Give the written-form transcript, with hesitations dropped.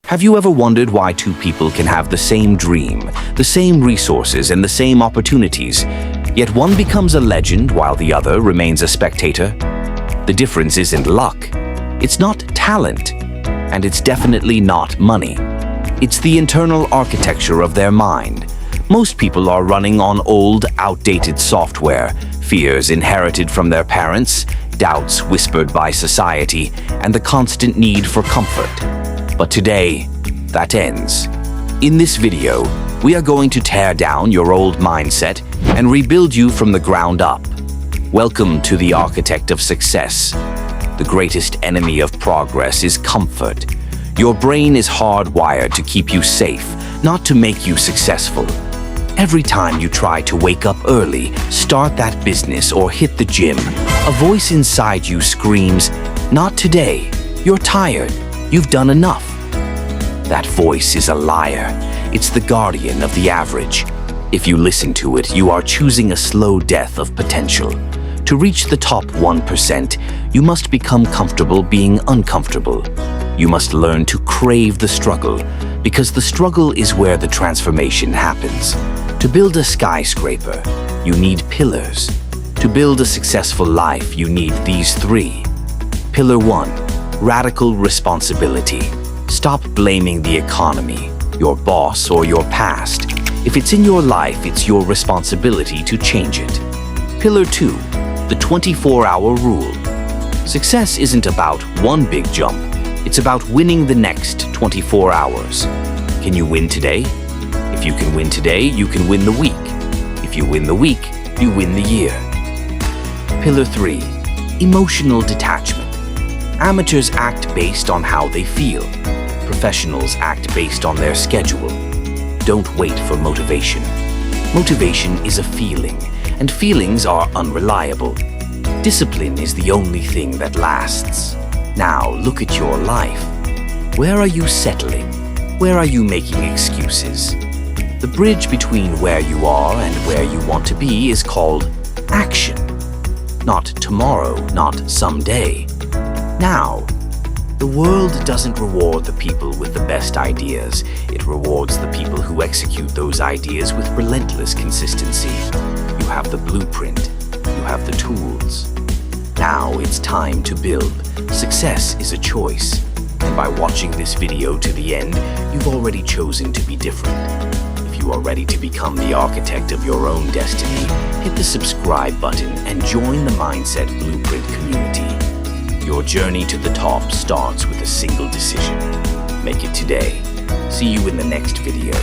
Have you ever wondered why two people can have the same dream, the same resources, and the same opportunities, yet one becomes a legend while the other remains a spectator? The difference isn't luck, it's not talent, and it's definitely not money. It's the internal architecture of their mind. Most people are running on old, outdated software, fears inherited from their parents, doubts whispered by society, and the constant need for comfort. But today, that ends. In this video, we are going to tear down your old mindset and rebuild you from the ground up. Welcome to the architect of success. The greatest enemy of progress is comfort. Your brain is hardwired to keep you safe, not to make you successful. Every time you try to wake up early, start that business, or hit the gym, a voice inside you screams, "Not today. You're tired. You've done enough." That voice is a liar. It's the guardian of the average. If you listen to it, you are choosing a slow death of potential. To reach the top 1%, you must become comfortable being uncomfortable. You must learn to crave the struggle, because the struggle is where the transformation happens. To build a skyscraper, you need pillars. To build a successful life, you need these three. Pillar 1, radical responsibility. Stop blaming the economy, your boss, or your past. If it's in your life, it's your responsibility to change it. Pillar 2, the 24-hour rule. Success isn't about one big jump. It's about winning the next 24 hours. Can you win today? If you can win today, you can win the week. If you win the week, you win the year. Pillar 3, emotional detachment. Amateurs act based on how they feel. Professionals act based on their schedule. Don't wait for motivation. Motivation is a feeling, and feelings are unreliable. Discipline is the only thing that lasts. Now look at your life. Where are you settling? Where are you making excuses? The bridge between where you are and where you want to be is called action. Not tomorrow, not someday. Now. The world doesn't reward the people with the best ideas. It rewards the people who execute those ideas with relentless consistency. You have the blueprint. You have the tools. Now it's time to build. Success is a choice. And by watching this video to the end, you've already chosen to be different. If you are ready to become the architect of your own destiny, hit the subscribe button and join the Mindset Blueprint community. Your journey to the top starts with a single decision. Make it today. See you in the next video.